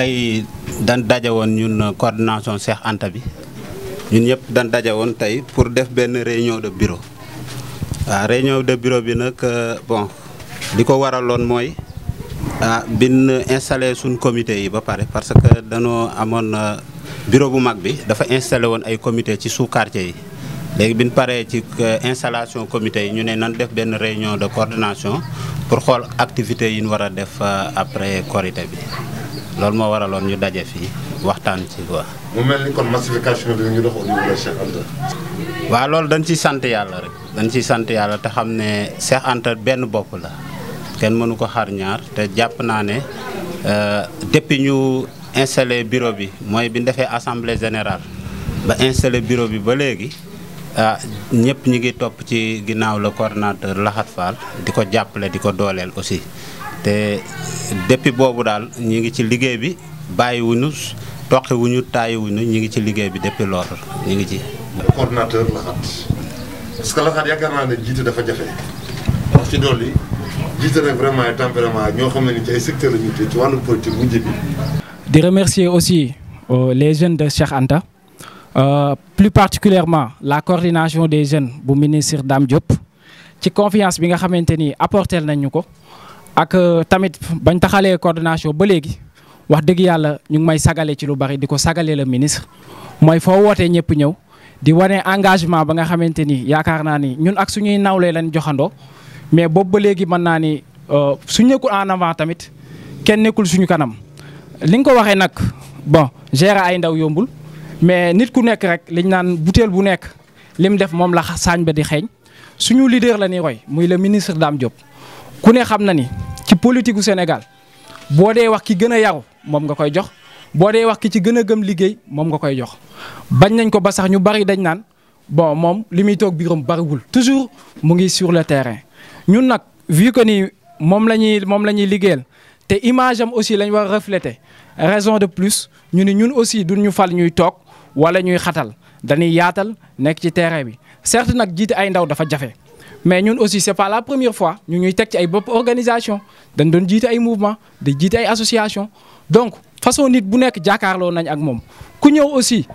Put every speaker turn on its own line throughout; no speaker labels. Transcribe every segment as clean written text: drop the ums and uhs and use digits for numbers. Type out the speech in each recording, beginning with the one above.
tey dañ daje woon ñun coordination Cheikh Anta bi ñun ñëpp dañ daje woon tey pour def benn réunion de bureau waaw réunion de bureau bi nag bon li ko waraloon mooy bin installé suñ comité yi ba pare parce que dañoo amoon bureau bu mag bi dafa installé woon ay comité ci sous quartier yi léegi bin paree ci installation comité yi ñu ne nan def benn réunion de coordination pour xool activités yi ñu war a def après Korité bi loolu moo waraloon ñu daje fii waxtaan ci quoi.
mu mel ni kon massification bi ñu dox au niveau de Cheikh Anta.
waaw loolu dañ ciy sant yàlla rek dañ ciy sant yàlla te xam ne Cheikh Anta benn bopp la kenn mënu ko xar ñaar te jàpp naa ne depuis ñu installé bureau bi mooy bi ñu defee assemblée générale ba installé bureau bi ba léegi ñëpp ñi ngi topp ci ginnaaw le coordonnateur Lahat Fall di ko jàppale di ko dooleel aussi. te depuis boobu daal ñi ngi ci liggéey bi bàyyiwuñu toqiwuñu taayiwuñu ñi ngi ci liggéey bi depuis loolu ñi ngi ci.
coordonnateur Lahat parce que Lahat yaakaar naa ne jiite dafa jafe wax ci dolli jiite nag vraiment ay tempérament ñoo xam ne ni ci ay secteurs la ñu ci wàllu politique mu njëkk.
di remercier aussi les jeunes de Cheikh Anta plus particulièrement la coordination des jeunes bu ministre Dame Diop ci confiance bi nga xamante ni apporter nañ ñu ko. ak tamit bañ taxalee coordination ba léegi wax dëgg yàlla ñu ngi may sagale ci lu bari di ko sagale le ministre mooy foo wootee ñëpp ñëw di wane engagement ba nga xamante ni yaakaar naa ni ñun ak suñuy nawlee lañ joxandoo mais boobu ba léegi mën naa ni suñ nekkul en avant tamit kenn nekkul suñu kanam li nga ko waxee nag bon gérer ay ndaw yombul mais nit ku nekk rek liñ naan butéel bu nekk lim def moom la saañ ba di xeeñ suñu leader la ñuy roy muy le ministre Dame Diop ku ne xam na ni ci politique gu Sénégal boo dee wax ki gën a yaru moom nga koy jox boo dee wax ki ci gën a gëm liggéey moom nga koy jox bañ nañ ko ba sax ñu bari dañ naan bon moom li muy toog biiram bariwul toujours mu ngi sur le terrain ñun nag vu que ni moom la ñuy liggéeyal te image am aussi lañ war a refléter raison de plus ñu ni ñun aussi duñ ñu fal ñuy toog wala ñuy xatal dañuy yaatal nekk ci terrain bi certes nag jiite ay ndaw dafa jafe. mais ñun aussi c'est pas la première fois ñu ñuy teg ci ay bopp organisation dañ doon jiite ay mouvement di jiite ay association donc façon nit bu nekk jàkkaarloo nañ ak moom ku ñëw aussi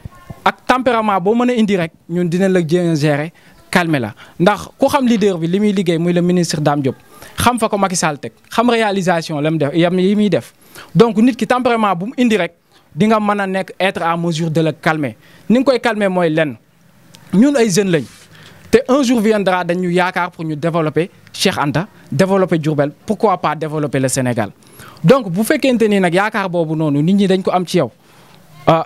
ak tempérament boo mën a indi rek ñun dinañ la jéem a gérer calmer la ndax ku xam leader bi li muy liggéey muy le ministre Dame Diop xam fa ko Macky Sall teg xam réalisation la mu def yi muy def donc nit ki tempérament bu mu indi rek di nga mën a nekk être à mesure de le calmer ni nga koy calmer mooy lenn ñun ay jeunes lañ. te un jour viendra dañu yaakaar pour ñu développer Cheikh Anta développer Diourbel pourquoi pas développer le Sénégal donc bu fekkente ni nag yaakaar boobu noonu nit ñi dañ ko am ci yow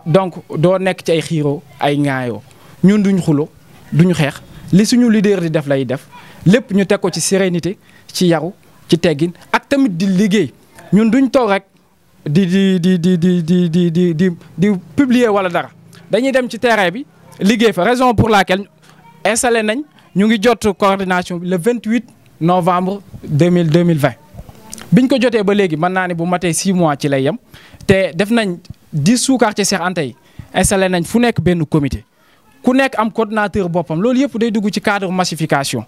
donc doo nekk ci ay xiiroo ay ŋaayoo ñun duñ xulo duñu xeex li suñu leader di def lay def lépp ñu teg ko ci sérénité ci yaru ci teggin ak tamit di liggéey ñun duñ toog rek di publier wala dara dañuy dem ci terrain bi liggéey fa raison pour laquelle installé nañ ñu ngi jot coordination bi le 28 novembre 2020 biñ ko jotee ba léegi mën naa ne bu matee 6 mois ci lay yem te def nañ 10 sous-quartiers Cheikh Anta yi installé nañ fu nekk benn comité ku nekk am coordinateur boppam loolu yëpp day dugg ci cadre massification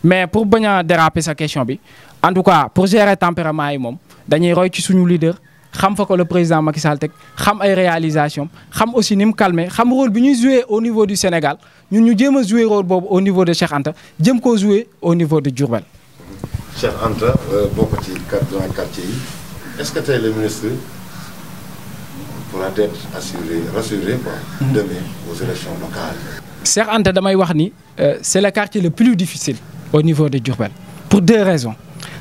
mais pour bañ a déraper sa question bi en tout cas pour gérer tempérament yi moom dañuy roy ci suñu leader xam fa ko le président Macky Sall teg xam ay réalisation xam aussi ni mu calmer xam rôle bi ñuy jouer au niveau du Sénégal ñun ñu jéem a jouer rôle boobu au niveau de Cheikh Anta jëm koo jouer au niveau de Diourbel.
Cheikh Anta bokk ci quartier yi est-ce que tey le ministre pourra être rassuré quoi demain aux élections locales.
Cheikh Anta damay wax ni c'est le quartier le plus difficile au niveau de Diourbel pour 2 raisons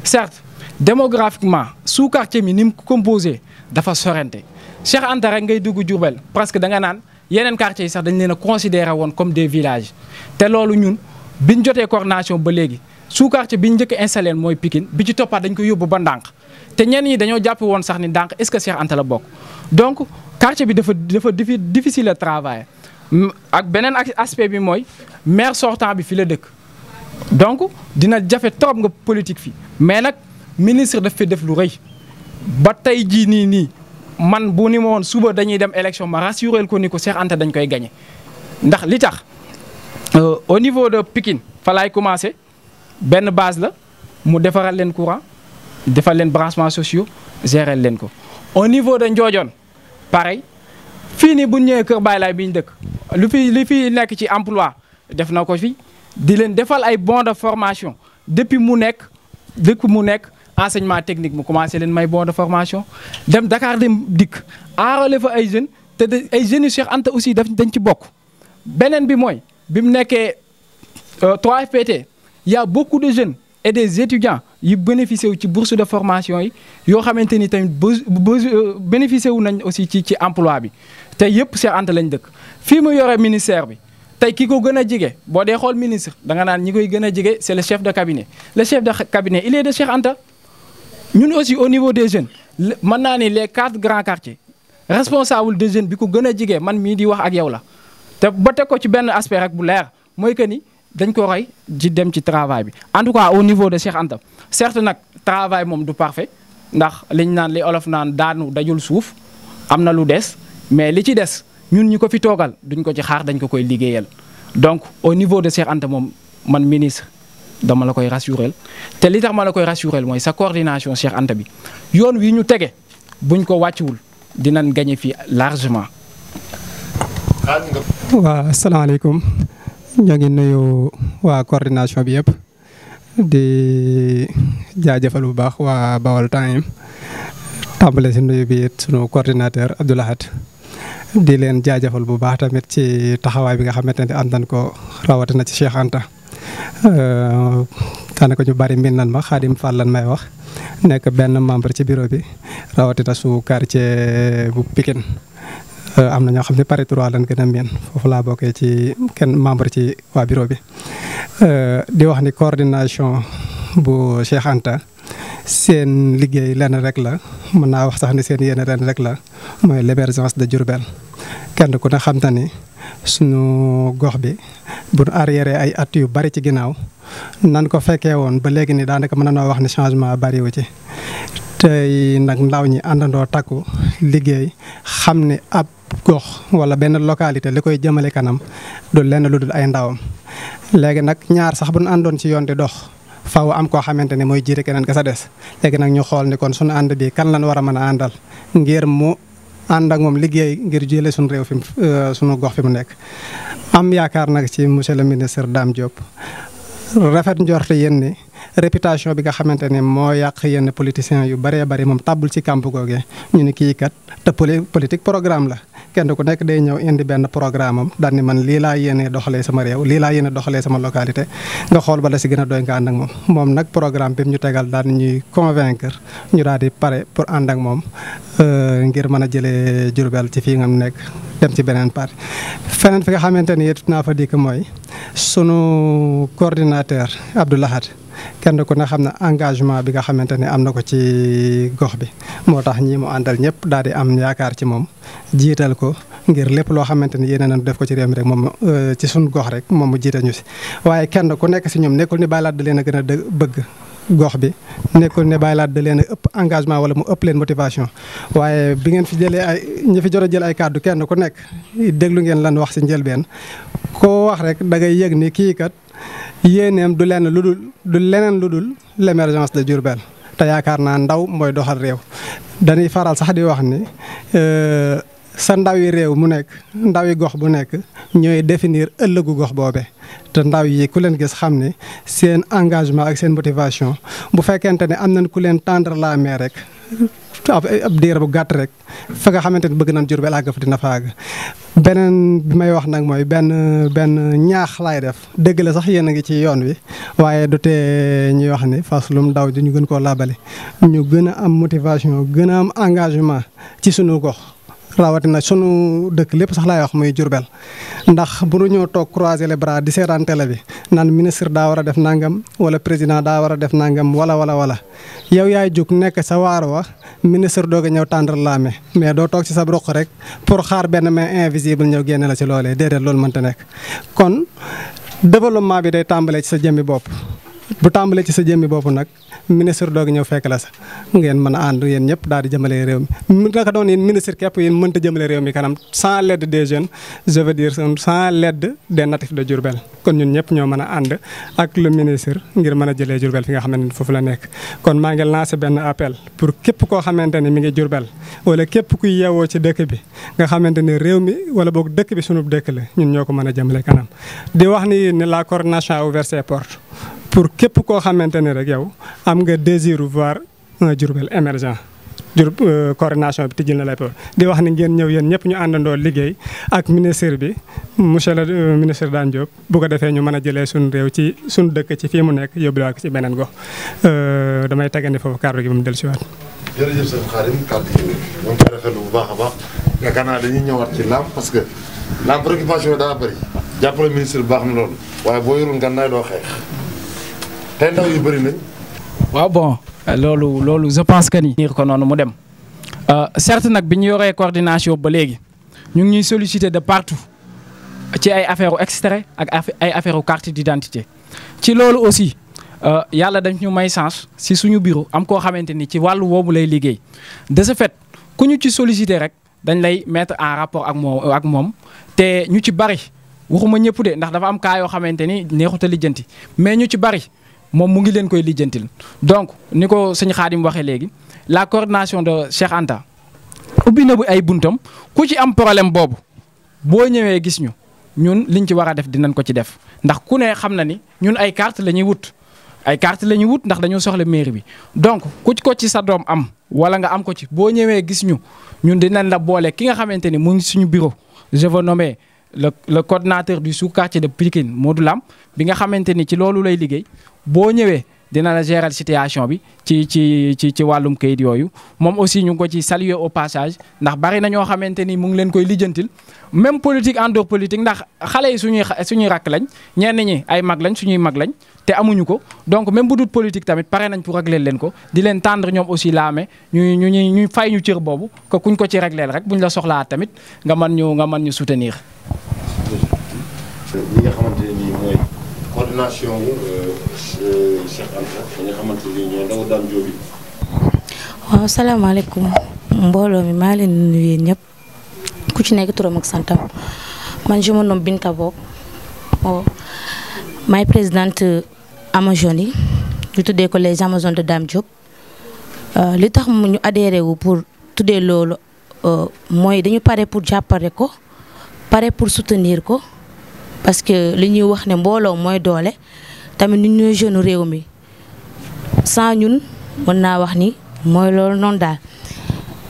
certes démographiquement sous-quartier mi ni mu composé dafa sorente Cheikh Anta rek ngay dugg Diourbel presque da nga naan yeneen quartiers yi sax dañ leen a considéré woon comme des villages te loolu ñun biñ jotee coordination ba léegi sous-quartier biñ njëkk installé mooy Pikine bi ci toppaat dañ ko yóbbu ba Ndànk te ñenn ñi dañoo jàpp woon sax ni Ndànk est-ce que Cheikh Anta la bokk donc quartier bi dafa difficile à travailler ak beneen aspect bi mooy maire sortant bi fi la dëkk donc dina jafe trop nga politique fi mais nag ministre daf fi def lu rëy ba tey jii nii man bu ni ma woon suba dañuy dem élection ma rassuré ko ni ko Cheikh Anta dañ koy gagné ndax li tax au niveau de Pikine fa laay commencé benn base la mu defaral leen courant defal leen branchements sociaux gérer leen ko. au niveau de Ndiodione pareil fii nii bu ñëwee Kër Baye Laye bi ñu dëkk li fi nekk ci emploi def na ko fi di leen defal ay bons de formation depuis mu nekk enseignement technique mu commencé leen may bon de formation dem Dakar dem dikk enrôler fa ay jeunes te ay jeunes yu Cheikh Anta aussi dañ ci bokk. beneen bi mooy bi mu nekkee 3FPT y a beaucoup de jeunes et des étudiants yi bénéficié wu ci bourse de formation yi yoo xamante ni tamit bénéficié wu nañ aussi ci emploi bi te yëpp Cheikh Anta lañ dëkk. fii mu yore ministère bi tey ki ko gën a jege boo dee xool ministre da nga naan ñi koy gën a jege c'est le chef de cabinet le chef de cabinet il est de Cheikh Anta. ñun aussi au niveau des jeunes mën naa ni les 4 grands quartiers responsable des jeunes bi ko gën a jege man mii di wax ak yow la te ba teg ko ci benn aspect rek bu leer mooy que ni dañ ko roy di dem ci travail bi. en tout cas au niveau de Cheikh Anta certes nag travail moom du parfait ndax liñ naan li olof naan daanu dajul suuf am na lu des mais li ci des ñun ñi ko fi toogal duñ ko ci xaar dañ ko koy liggéeyal donc au niveau de Cheikh Anta moom man ministre. dama la koy rassurel te li tax ma la koy rassurel mooy sa coordination Cheikh Anta bi yoon wi ñu tege buñ ko wàcciwul dinañ gagné fii largement.
waaw asalaamaaleykum ñoo ngi nuyu waa coordination bi yëpp di jaajëfal bu baax waa Baol Times tàmbale si nuyu bi it sunu coordinateur Abdou Lahad di leen jaajëfal bu baax tamit ci taxawaay bi nga xamante ne am nañ ko rawatina ci Cheikh Anta. daanaka ñu bari mbir nan ma Khadim Fall lan may wax nekk benn membre ci bureau bi rawatina su quartier bu Pikine am na ñoo xam ne Paris 3 lan gën a miin foofu laa bokkee ci kenn membre ci waa bureau bi. di wax ni coordination bu Cheikh Anta seen liggéey lenn rek la mën naa wax sax ni seen yéene lenn rek la mooy l'émergence de Diourbel kenn ku ne xam na ni sunu gox bi bu nu arriéré ay at yu bari ci ginnaaw nan ko fekkee woon ba léegi ni daanaka mën na wax ni changement bariwu ci tey nag ndaw ñi àndandoo takku liggéey xam ni ab gox wala benn localité li koy jëmale kanam du lenn lu dul ay ndawam. léegi nag ñaar sax bu nu àndoon ci yoon di dox faaw am koo xamante ne mooy jiite keneen ka sa des léegi nag ñu xool ni kon sunu ànd bi kan lan war a mën a àndal ngir mu ànd ak moom liggéey ngir jëlee suñu réew fi suñu gox fi mu nekk. am yaakaar nag ci monsieur le ministre Dame Diop rafet njort yéen ni réputation bi nga xamante ne moo yàq yenn politiciens yu bëree bëri moom tàbbul ci camp googee ñu ni kii kat te politique programme la kenn ku nekk day ñëw indi benn programme am daal ni man lii laa yéene doxalee sama réew lii laa yéene doxalee sama localité nga xool ba la si gën a doy nga ànd ak moom. moom nag programme bi ñu tegal daal ñuy convaincre ñu daal di pare pour ànd ak moom ngir mën a jëlee Diourbel ci fii nga nekk dem ci beneen parti. feneen fi nga xamante ni it naa fa dikk mooy sunu coordinateur Abdou Lahad kenn ku ne xam na engagement bi nga xamante ne am na ko ci gox bi moo tax ñi mu àndal ñëpp daal di am yaakaar ci moom jiital ko ngir lépp loo xamante ni yéene nañu def ko ci réew mi rek moom ci suñu gox rek moom mu jiital ñu si. waaye kenn ku nekk si ñoom nekkul ni Baye Laat da leen a gën a bëgg gox bi nekkul ne Baye Laat da leen a ëpp engagement wala mu ëpp leen motivation waaye bi ngeen fi jëlee ay ñi fi jot a jël ay kàddu kenn ku nekk déglu ngeen lan wax si njëlbeen koo wax rek da ngay yëg ni kii kat. yéeneem du leneen lu dul l'émergence de Diourbel te yaakaar naa ndaw mooy doxal réew dañuy faral sax di wax ni sa ndawi réew mu nekk ndawi gox bu nekk ñooy définir ëllëgu gox boobe te ndaw yi ku leen gis xam ne seen engagement ak seen motivation bu fekkente ne am nañ ku leen tendre la main rek ab diir bu gàtt rek fa nga xamante ne bëgg nañ Diourbel àgg fa dina fa àgg. beneen bi may wax nag mooy benn ñaax laay def dëgg la sax yéen a ngi ci yoon wi waaye du tee ñuy wax ni faslum ndaw di ñu gën koo laabale ñu gën a am motivation gën a am engagement ci sunu gox rawatina sunu dëkk lépp sax laay wax muy Diourbel ndax bu ñu ñëw toog croiser les bras di seetaan télé bi naan ministre daa war a def nangam wala président daa war a def nangam wala yow yaay jóg nekk sa waar wa ministre doog a ñëw tendre la main mais doo toog ci sa roq rek pour xaar benn main invisible ñëw génne la ci loolee déedéet loolu mënta nekk. kon développement bi day tàmbalee ci sa jëmmi bopp bu tàmbalee ci sa jëmmi bopp nag ministre doog ñëw fekk la sa ngeen mën a ànd yéen ñëpp daal di jëmale réew mi naka doon yéen ministre képp yéen mënta jëmale réew mi kanam sans l'aide des jeunes je veux dire sans l'aide des natifs de Diourbel kon ñun ñëpp ñoo mën a ànd ak le ministre ngir mën a jëlee Diourbel fi nga xamante ni foofu la nekk. kon maa ngi lancé benn appel pour képp koo xamante ni mi ngi Diourbel wala képp kuy yeewoo ci dëkk bi nga xamante ni réew mi wala boog dëkk bi sunu dëkk la ñun ñoo ko mën a jëmale kanam di wax ni la coordination a ouvert ses portes pour képp koo xamante ne rek yow am nga désir voir un Diourbel émergent coordination bi tijjil na lay po di wax ni ngeen ñëw yéen ñëpp ñu àndandoo liggéey ak ministre bi monsieur le ministre Dame Diop bu ko defee ñu mën a jëlee suñu réew ci suñu dëkk ci fii mu nekk yóbbuwaat ko ci beneen gox damay tegandi foofu kàddu gi ba mu dellusiwaat.
jërëjëf sëñ Khadim kàddu gi ñoo ngi koy rafetlu bu baax a baax yaakaar naa dañuy ñëwaat ci làmb parce que la préoccupation yi daa bëri jàppale ministre bi baax na loolu waaye boo yorul ngànnaay doo xeex tey ndaw yu bëri nañ.
waaw bon loolu je pense que ni. niir ko noonu mu dem certes nag bi ñu yoree coordination ba léegi ñu ngi ñuy solliciter de partout ci ay affaire u extrait ak ay affaire u carte d'identité ci loolu aussi yàlla dañ ñu may chance si suñu bureau am koo xamante ni ci wàllu woowu lay liggéey de ce fait ku ñu ci solliciter rek dañ lay mettre en rapport ak moom te ñu ci bari waxuma ñëpp de ndax dafa am cas yoo xamante ni neexut a lijjanti mais ñu ci bari moom mu ngi leen koy lijjantil donc ni ko sëñ Khadim waxee léegi la coordination de Cheikh Anta ubbi na bu ay buntam ku ci am problème boobu boo ñëwee gis ñu ñun liñ ci war a def dinañ ko ci def ndax ku ne xam na ni ñun ay carte la ñuy wut ay carte la ñuy wut ndax dañoo soxla mairie bi donc ku ko ci sa doom am wala nga am ko ci boo ñëwee gis ñu ñun dinañ la boole ki nga xamante ni mu ngi suñu bureau je veux nommer le coordinateur du sous-quartier de Pikine Modou Lam bi nga xamante ni ci loolu lay liggéey boo ñëwee dina la gérer situation bi ci wàllum kayit yooyu moom aussi ñu ngi ko ci saluer au passage ndax bari na ñoo xamante ni mu ngi leen koy lijjantil même politique en dehors politique ndax xale yi suñuy rakk lañ ñenn ñi ay mag lañ suñuy mag lañ te amuñu ko donc même bu dul politique tamit pare nañ pour régler leen ko di leen tendre ñoom aussi laame ñuy fay ñu cër boobu que kuñ ko ci régler rek buñ la soxlaa tamit nga mën ñu soutenir.
ñi nga xamante ne nii mooy coordination Cheikh Anta ñi nga xamante ne ñooy ndaw Dame Diop.
waaw salaamaaleykum mbooloo mi maa leen di nuyu ñëpp ku ci nekk turam ak santam man je me nomme Binta Bob maay présidente Amazones yi ñu tuddee ko les Amazones de Dame Diop li tax mu ñu adhéré wu pour tuddee loolu mooy dañu pare pour jàppale ko pare pour soutenir ko. parce que li ñuy wax ne mbooloo mooy doole tamit ñun ñooy jeune réew mi sans ñun mën naa wax ni mooy loolu noonu daal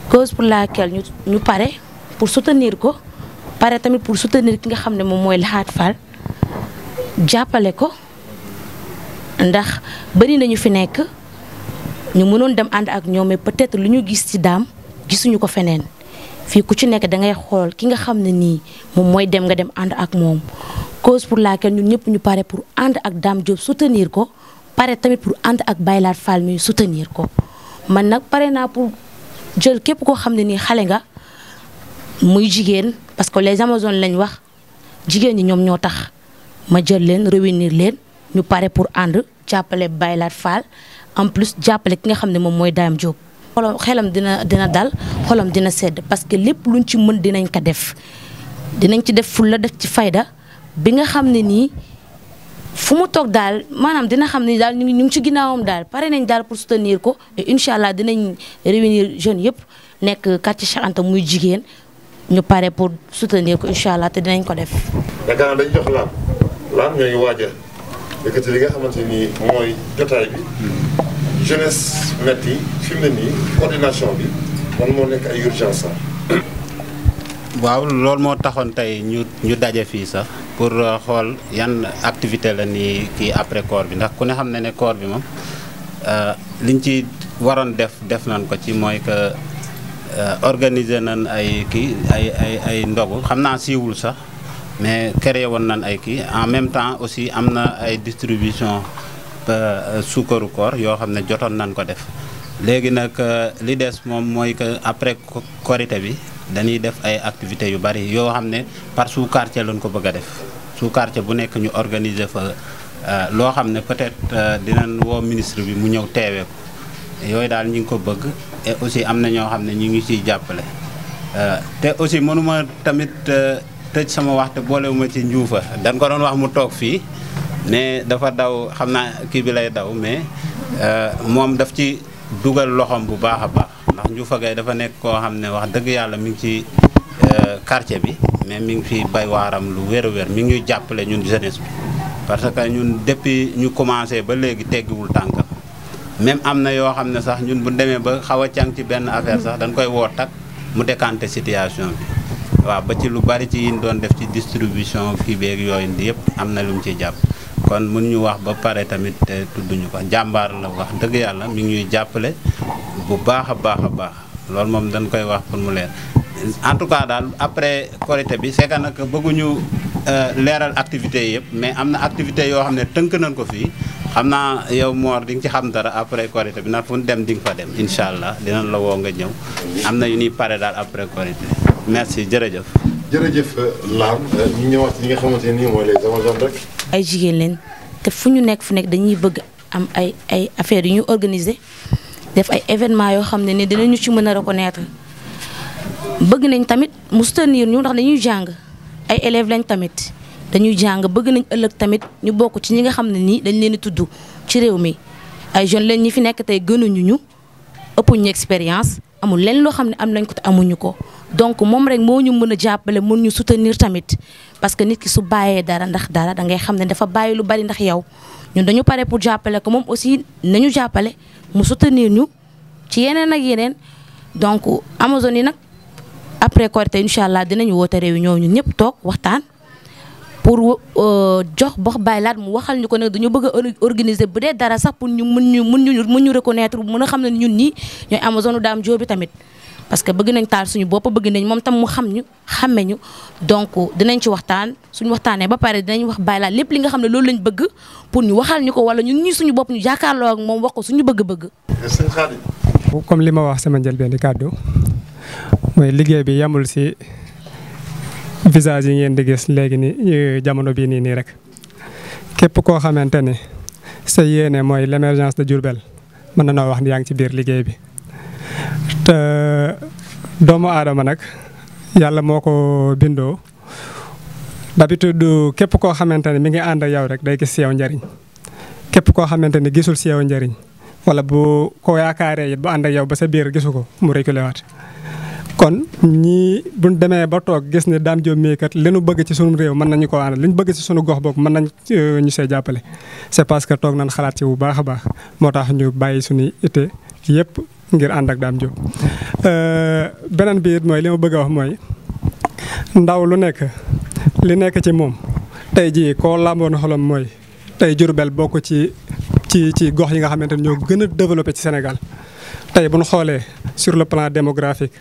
cause pour laquelle ñu pare pour soutenir ko pare tamit pour soutenir ki nga xam ne moom mooy Lahat Fall jàppale ko ndax bari nañu fi nekk ñu mënoon dem ànd ak ñoom mais peut-être lu ñu gis ci Dame gisuñu ko feneen fii ku ci nekk da ngay xool ki nga xam ne nii moom mooy dem nga dem ànd ak moom. cause pour laquelle ñun ñëpp ñu pare pour ànd ak Dame Diop soutenir ko pare tamit pour ànd ak Lahat Fall mi soutenir ko man nag pare naa pour jël képp koo xam ne nii xale nga muy jigéen parce que les Amazones lañ wax jigéen ñi ñoom ñoo tax ma jël leen réunir leen ñu pare pour ànd jàppale Lahat Fall en plus jàppale ki nga xam ne moom mooy Dame Diop. xelam dina dal xolam dina sedd parce que lépp luñ ci mën dinañ ko def dinañ ci def fulla def ci fayda. bi nga xam ne nii fu mu toog daal maanaam dina xam ne daal ñu ngi ci ginnaawam daal pare nañ daal pour soutenir ko et incha allah dinañ réunir jeunes yëpp nekk quartier Cheikh Anta muy jigéen ñu pare pour soutenir ko incha allah te dinañ ko def.
yaakaar naa dañu jox laam ñoo ngi waaj a yëkkati li nga xamante ni mooy jotaay bi jeunesse metti fi mu ne nii coordination bi man moo nekk ay urgence
waaw loolu moo taxoon tey ñu daje fii sax pour xool yan activité la ni kii après koor bi ndax ku ne xam ne ne koor bi moom liñ ci waroon def nañ ko ci mooy que organiser nañ ay kii ay ndogu xam naa siiwul sax mais créé woon nañ ay kii en même temps aussi am na ay distribution suukaru koor yoo xam ne jotoon nañ ko def léegi nag li des moom mooy que après korité bi dañuy def ay activités yu bari yoo xam ne par sous-quartier lañ ko bëgg a def sous-quartier bu nekk ñu organiser fa loo xam ne peut-être dinañ woo ministre bi mu ñëw teewee ko yooyu daal ñu ngi ko bëgg et aussi am na ñoo xam ne ñu ngi ciy jàppale te aussi mënuma tamit tëj sama waxte boolewuma ci njuufa dañ ko doon wax mu toog fii ne dafa daw xam naa kii bi lay daw mais moom daf ci dugal loxoom bu baax a baax ndax Njuufa Gaye dafa nekk koo xam ne wax dëgg yàlla mi ngi ci quartier bi mais mi ngi fi bay waaram lu wér a wér mi ngi ñuy jàppale ñun jeunesse bi parce que ñun depuis ñu commencé ba léegi teggiwul tànkam même am na yoo xam ne sax ñun bu demee ba xaw a càng ci benn affaire sax dañ koy woo tak mu décanté situation bi waaw ba ci lu bari ci yin doon def ci distribution kii beeg yooyu yëpp am na lu mu ciy jàpp kon mën ñu wax ba pare tamit te tudduñu ko jàmbaar la wax dëgg yàlla mi ngi ñuy jàppale bu baax a baax a baax loolu moom dañ koy wax pour mu leer en tout cas daal après Korité bi c'est que nag bëgguñu leeral activités yi yëpp mais am na activités yoo xam ne tënk nañ ko fii xam naa yow Mor di nga ci xam dara après Korité bi nag fu ñu dem di nga fa dem incha allah dinañ la woo nga ñëw am na yu ñuy pare daal après Korité merci jërëjëf.
jërëjëf Lam ñu ñëwaat ci ñi nga xamante ne nii mooy les Amazones rek.
ay jigéen leen te fu ñu nekk dañuy bëgg am ay affaires yu ñu organiser def ay événements yoo xam ne ni dinañu ci mën a reconnaître bëgg nañ tamit mu soutenir ñu ndax dañuy jàng ay élèves lañ tamit dañuy jàng bëgg nañ ëllëg tamit ñu bokk ci ñi nga xam ne nii dañ leen di tudd ci réew mi ay jeunes leen ñi fi nekk tey gënuñu ñu ëppuñ ñu expérience amul leen loo xam ne am nañ ko te amuñu ko donc moom rek moo ñu mën a jàppale mën ñu soutenir tamit parce que nit ki su bàyyee dara ndax dara da ngay xam ne dafa bàyyi lu bari ndax yow ñun dañu pare pour jàppale ko moom aussi nañu jàppale mu soutenir ñu ci yeneen ak yeneen donc Amazones yi nag après Korité incha allah dinañu woote réunion ñun ñëpp toog waxtaan pour jox box baylaat mu waxal ñu ko nag dañu bëgg a organiser bu dee dara sax pour ñu mën ñu reconnaître mën a xam ne ñun ñii ñooy Amazone Dame Diop bi tamit parce que bëgg nañ taal suñu bopp bëgg nañ moom tam mu xam ñu xàmme ñu donc dinañ ci waxtaan suñu waxtaanee ba pare dinañ wax baylaat lépp li nga xam ne loolu lañ bëgg pour ñu waxal ñu ko wala ñun ñi suñu bopp ñu jàkkaarloo ak moom wax ko suñu bëgg-bëgg.
comme li ma wax sama njëlbeen di kàddu mooy liggéey bi yamul si visage yi ngeen di gis léegi ni jamono bii nii rek képp koo xamante ne sa yéene mooy l'émergence de Diourbel mën na noo wax ni yaa ngi ci biir liggéey bi te doomu aadama nag yàlla moo ko bindoo d'habitude képp koo xamante ne mi ngi ànd ak yow rek day gis si yow njariñ képp koo xamante ne gisul si yow njariñ wala bu ko yaakaaree it bu ànd ak yow ba sa biir gisu ko mu reculé waat kon ñii buñ demee ba toog gis ne Dame Diop mii kat li nu bëgg ci sunu réew mën nañu ko àndal li ñu bëgg ci sunu gox boog mën nañ ñu see jàppale c'est parce que toog nañ xalaat ci bu baax a baax moo tax ñu bàyyi suñu ité yëpp ngir ànd ak Dame Diop. beneen bi it mooy li ma bëgg a wax mooy ndaw lu nekk li nekk ci moom tey jii koo làmboon xolam mooy tey Diourbel bokk ci gox yi nga xamante ne ñoo gën a développé ci Sénégal tey bu ñu xoolee sur le plan démographique.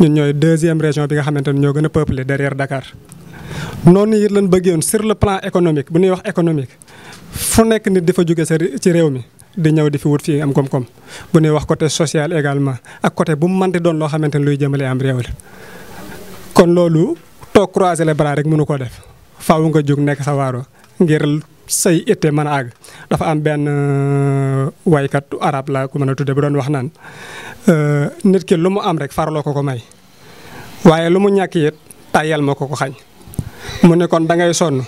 ñun ñooy deuxième région bi nga xamante ne ñoo gën a peuplé derrière Dakar noonu it lañ bëggoon sur le plan économique bu ñuy wax économique fu nekk nit di fa jóge ci réew mi di ñëw di fi wut fii am koom-koom bu ñuy wax côté social également ak côté bu mu mënti doon loo xamante ne luy jëmale am réew la. kon loolu toog croiser les bras rek mënu ko def faaw nga jóg nekk sa waaro ngir say itte mën a àgg dafa am benn waykat arab la ku mën a tudde bu doon wax naan nit ki lu mu am rek farloo ko may waaye lu mu ñàkk it tàyyal ma ko xañ mu ne kon da ngay sonn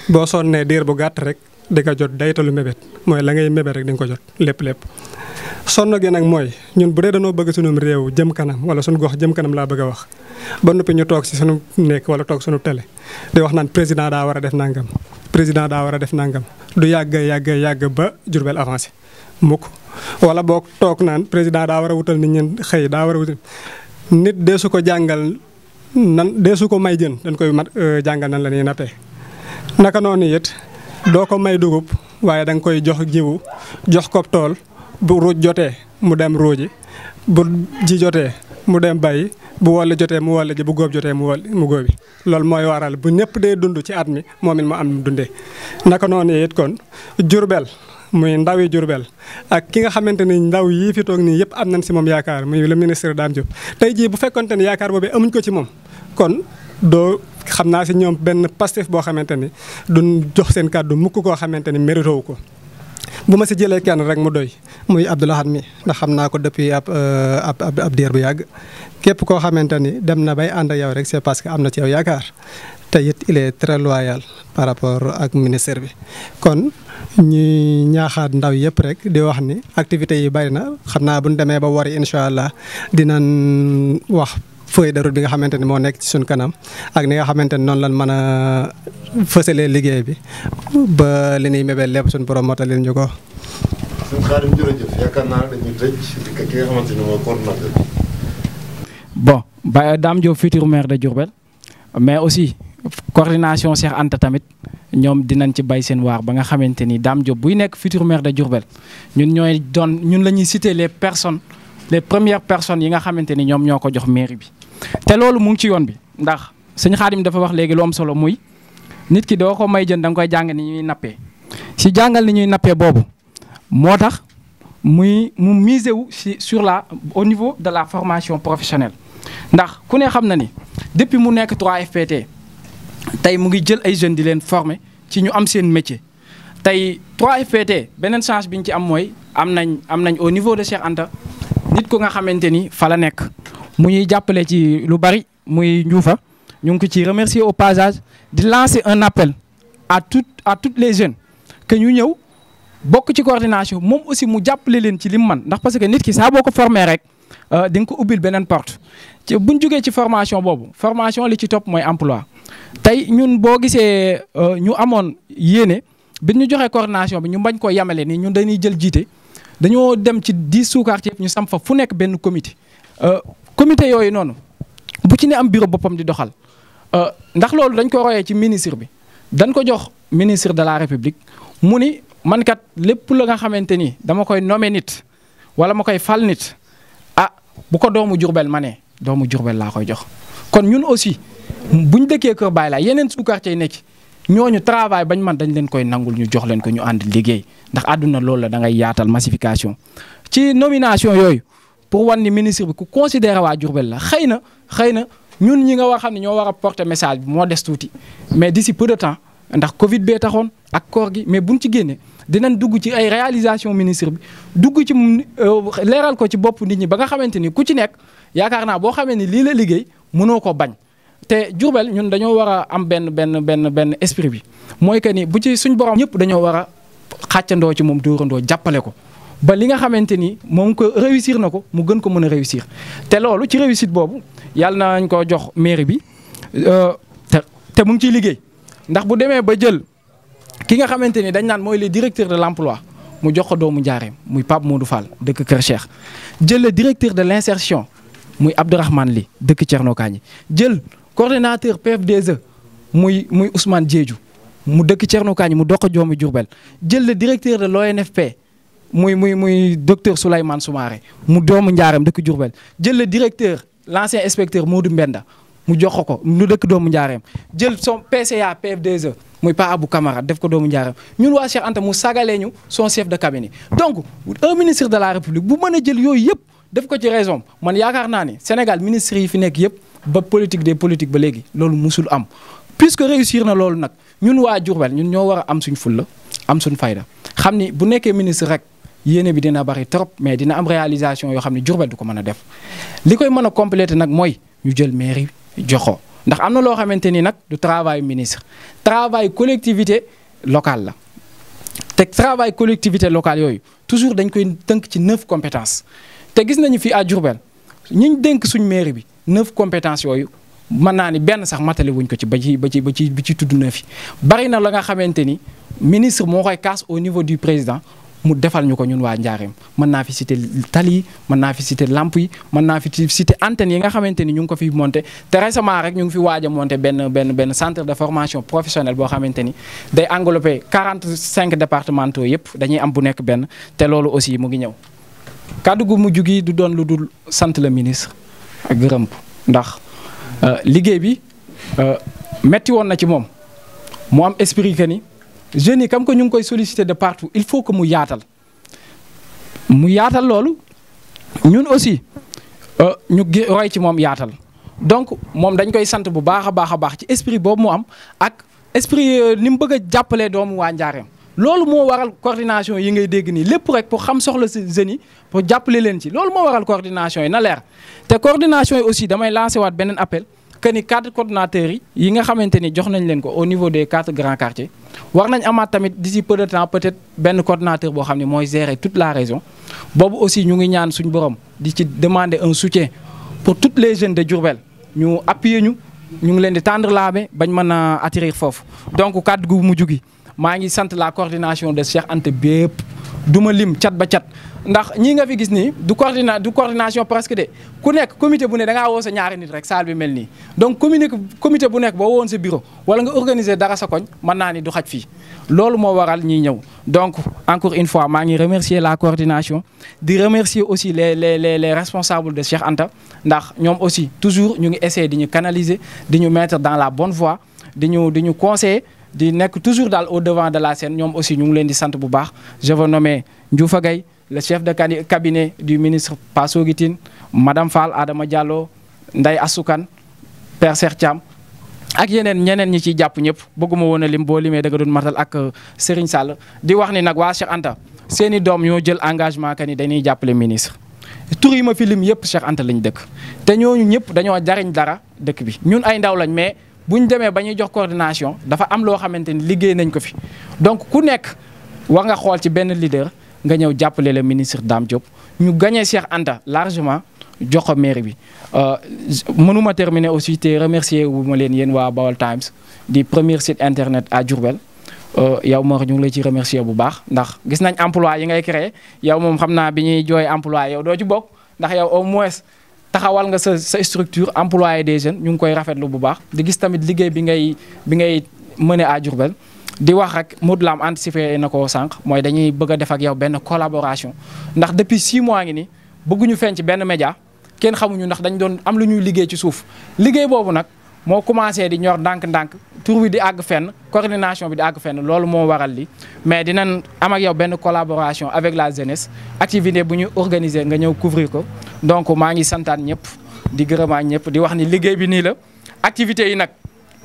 boo sonnee diir bu gàtt rek di nga jot daytalu mébét mooy la ngay mébét rek di nga ko jot lépp sonn gi nag mooy ñun bu dee dañoo bëgg sunu réew jëm kanam wala sunu gox jëm kanam laa bëgg a wax ba noppi ñu toog si sunu nekk wala toog sunu télé di wax naan président daa war a def nangam président daa war a def nangam du yàgg ba Diourbel avancé mukk wala boog toog naan président daa war a wutal nit ñi xëy daa war a wutal nit deesu ko jàngal nan deesu ko may jën dañ koy jàngal nan la ñuy nappee naka noonu it doo ko may dugub waaye da nga koy jox jiwu jox ko tool bu ruuj jotee mu dem ruuji bu ji jotee mu dem bàyyi bu wàll jotee mu wàll ji bu góob jotee mu góobi loolu mooy waral bu ñëpp dee dund ci at mi moom it mu am dundee naka noonu it kon Diourbel muy ndawi Diourbel ak ki nga xamante ni ndaw yii fi toog nii yëpp am nañ si moom yaakaar muy le ministre Dame Diop tey jii bu fekkonte ni yaakaar boobu amuñ ko ci moom kon doo xam naa si ñoom benn Pastef boo xamante ni duñ jox seen kàddu mukk koo xamante ni mérité wu ko. bu ma si jëlee kenn rek mu doy muy Abdou Lahad mi ndax xam naa ko depuis ab diir bu yàgg képp koo xamante ni dem na bay ànd ak yow rek c'est parce que am na ci yow yaakaar te it il est très loyal par rapport ak ministère bi. kon ñuy ñaaxaat ndaw yëpp rek di wax ni activités yi bari na xam naa bu ñu demee ba wari incha allah dinañ wax feuille de route bi nga xamante ni moo nekk ci suñ kanam ak ni nga xamante ni noonu lañ mën a fësalee liggéey bi ba li ñuy mébel lépp suñu borom motalil ñu ko.
sëñ Khadim jërëjëf yaakaar naa dañuy tëj ki nga xamante ni mooy coordonnateur bi.
bon Dame Diop futur maire de Diourbel mais aussi coordination Cheikh Anta tamit ñoom dinañ ci bay seen waar ba nga xamante ni Dame Diop buy nekk futur maire de Diourbel ñun la ñuy citer les premières personnes yi nga xamante ni ñoom ñoo ko jox mairie bi. te loolu mu ngi ci yoon bi ndax sëñ Khadim dafa wax léegi lu am solo muy nit ki doo ko may jën da nga koy jàng ni ñuy nappee si jàngal ni ñuy nappee boobu moo tax mu miser wu au niveau de la formation professionnelle. ndax ku ne xam na ni depuis mu nekk 3FPT tey mu ngi jël ay jeunes di leen former ci ñu am seen métier tey 3FPT beneen chance bi ñu ci am mooy am nañ au niveau de Cheikh Anta nit ko nga xamante ni fa la nekk mu ñuy jàppale ci lu bari muy Ndioufa ñu ngi ko ci remercier au passage di lancer un appel à toutes les jeunes que ñu ñëw bokk ci coordination moom aussi mu jàppale leen ci lim man ndax parce que nit ki saa boo ko formé rek di nga ko ubbil beneen porte ci buñ jógee ci formation boobu formation li ci topp mooy emploi tey ñun boo gisee ñu amoon yéene bi ñu joxee coordination bi ñu bañ ko yamale ni ñun dañuy jël jiite dañoo dem ci 10 sous-quartiers ñu sam fa fu nekk benn comité yooyu noonu bu ci ne am bureau boppam di doxal ndax loolu dañ ko royee ci ministre bi dañ ko jox ministre de la République mu ni man kat lépp la nga xamante ni dama koy nommer nit wala ma koy fal nit bu ko doomu Diourbel ma ne doomu Diourbel laa koy jox. kon ñun aussi buñ dëkkee Kër Baye laa yeneen sous-quartier yi nekk ñooñu travail bañ man dañ leen koy nangul ñu jox leen ko ñu ànd liggéey ndax àdduna loolu la da ngay yaatal massification. ci nomination yooyu pour wan ni ministre bi ku considéré waa Diourbel la xëy na ñun ñi nga war xam ne ñoo war a porter message bi moo des tuuti mais d'ici peu de temps ndax Covid bee taxoon ak koor gi mais buñ ci génnee dinañ dugg ci ay réalisation ministre bi dugg ci leeral ko ci bopp nit ñi ba nga xamante ni ku ci nekk yaakaar naa boo xamee ni lii la liggéey mënoo ko bañ. te Diourbel ñun dañoo war a am benn esprit bi mooy que ni bu ci suñ borom ñëpp dañoo war a xàccandoo ci moom dóorandoo jàppale ko ba li nga xamante ni moom ko réussir na ko mu gën ko mën a réussir te loolu ci réussite boobu yàlla nañ ko jox mairie bi te mu ngi ciy liggéey ndax bu demee ba jël ki nga xamante ni dañ naan mooy le directeur de l'emploi mu jox ko doomu Njaareem muy Pape Modou Fall dëkk Kër Cheikh jël le directeur de l'insertion muy Abdourahmane Ly dëkk Thierno Kandji jël coordonnateur PFDSE muy Ousmane Diédhiou mu dëkk Thierno Kandji mu dox ko doomu Diourbel jël le directeur de l'ONFP muy docteur Souleymane Soumaré mu doomu Njaareem dëkk Diourbel jël le directeur l'ancien inspecteur Modou Mbenda mu jox ko mu dëkk doomu Njaareem jël son PCA PFDSE muy Pa Abou Camara def ko doomu Njaareem ñun waa Cheikh Anta mu sagalee ñu son chef de cabinet donc un ministre de la République bu mën a jël yooyu yëpp def ko ci raison man yaakaar naa ne Sénégal ministres yi fi nekk yëpp ba politique des politiques ba léegi loolu musul am puisque réussir na loolu nag ñun waa Diourbel ñun ñoo war a am suñ fulla am suñ fayda xam ni bu nekkee ministre rek yéene bi dina bari trop mais dina am réalisation yoo xam ne Diourbel du ko mën a def li koy mën a compléter nag mooy ñu jël mairie joxo ndax am na loo xamante ni nag du travail ministre travail collectivité locale la te travail collectivité locale yooyu toujours dañ koy tënk ci 9 compétences te gis nañu fii à Diourbel ñiñ dénk suñ mairie bi 9 compétences yooyu mën naa ni benn sax matale wuñ ko ci ba ci tudd na fi bari na la nga xamante ni ministre moo koy kaas au niveau du président mu defal ñu ko ñun waa Njaareem mën naa fi citer tali yi mën naa fi citer lamp yi mën naa fi citer antenne yi nga xamante ni ñu ngi ko fi monté te récemment rek ñu ngi fi waaj a monté benn centre de formation professionnelle boo xamante ni day englober 45 départementaux yëpp dañuy am bu nekk benn te loolu aussi mu ngi ñëw. kàddu gu mujj gi du doon lu dul sant le ministre ak gërëm ko ndax liggéey bi metti woon na ci moom mu am esprit que ni. jeunes yi comme que ñu ngi koy solliciter de partout il faut que mu yaatal loolu ñun aussi ñu roy ci moom yaatal donc moom dañ koy sant bu baax a baax ci esprit boobu mu am ak esprit ni mu bëgg a jàppalee doomu waa Njaareem. loolu moo waral coordination yi ngay dégg nii lépp rek pour xam soxla si jeunes yi pour jàppale leen ci loolu moo waral coordination yi na leer te coordination yi aussi damay lancer waat beneen appel que ni 4 coordonnateurs yi nga xamante ni jox nañ leen ko au niveau des 4 grands quartiers war nañ amaat tamit d'ici peu de temps peut-être benn coordonnateur boo xam ne mooy gérer toute la région boobu aussi ñu ngi ñaan suñu borom di ci demander un soutien pour toutes les jeunes de Diourbel ñu appuyer ñu ngi leen di tendre la main bañ mën a atterrir foofu donc kàddu gu mujj gi maa ngi sant la coordination de Cheikh Anta bépp du ma lim cat ba cat ndax ñii nga fi gis nii du coordination presque de ku nekk comité bu ne da ngaa woo sa ñaari nit rek salle bi mel nii donc comité bu nekk boo woon sa bureau wala nga organiser dara sa koñ mën naa ni du xaj fii loolu moo waral ñiy ñëw donc encore une fois maa ngi remercier la coordination di remercier aussi les responsables de Cheikh Anta ndax ñoom aussi toujours ñu ngi essayer di ñu canaliser di ñu mettre dans la bonne voie di ñu conseiller di nekk toujours daal au devant de la scène ñoom aussi ñu ngi leen di sant bu baax je veux nommer Ndioufa Gaye le chef de cabinet du ministre Pa Sogui Tine Madame Fall Adama Diallo Ndeye Assoukan Père Cheikh Thiam ak ñeneen ñi ciy jàpp ñëpp bëgguma woon a lim boo limee da nga doon matal ak Serigne Sall di wax ni nag waa Cheikh Anta seeni doom ñoo jël engagement que ni dañuy jàppale ministre tur yi ma fi lim yëpp Cheikh Anta lañ dëkk te ñooñu ñëpp dañoo jariñ dara dëkk bi ñun ay ndaw lañ mais bu ñu demee ba ñuy jox coordination dafa am loo xamante ni liggéey nañ ko fi donc ku nekk war nga xool ci benn leader nga ñëw jàppale le ministre Dame Diop ñu gagné Cheikh Anta largement jox ko mairie bi. mënuma terminer aussi te remercier wu ma leen yéen waa Baol Times di premier site internet à Diourbel yow Mor ñu ngi lay ci remercier bu baax ndax gis nañ emploi yi ngay créé yow moom xam naa bi ñuy jooy emploi yow doo ci bokk ndax yow au moins. taxawal nga sa structure employé des jeunes ñu ngi koy rafetlu bu baax di gis tamit liggéey bi ngay mener à Diourbel di wax rek Modou Lam anticipé na ko sànq mooy dañuy bëgg a def ak yow benn collaboration ndax depuis 6 mois ngi ni bëgguñu feeñ ci benn média kenn xamuñu ndax dañ doon am lu ñuy liggéey ci suuf liggéey boobu nag moo commencé di ñor ndànk-ndànk tur bi di àgg fenn coordination bi di àgg fenn loolu moo waral li mais dinañ am ak yow benn collaboration avec la jeunesse activité bu ñu organiser nga ñëw couvrir ko donc maa ngi santaan ñëpp di gërëmaa ñëpp di wax ni liggéey bi nii la activités yi nag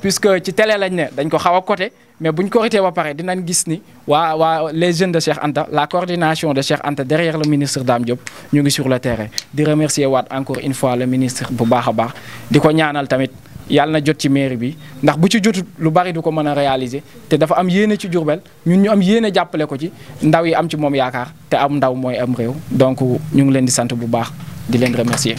puisque ci télé lañ ne dañ ko xaw a côté mais buñ ko côté ba pare dinañ gis ni waa les jeunes de Cheikh Anta la coordination de Cheikh Anta derrière le ministre Dame Diop ñu ngi sur le terrain di remercier waat encore une fois le ministre bu baax a baax di ko ñaanal tamit yàlla na jot ci mairie bi ndax bu ci jotut lu bari du ko mën a réaliser te dafa am yéene ci Diourbel ñun ñu am yéene jàppale ko ci ndaw yi am ci moom yaakaar te am ndaw mooy am réew donc ñu ngi leen di sant bu baax di leen remercier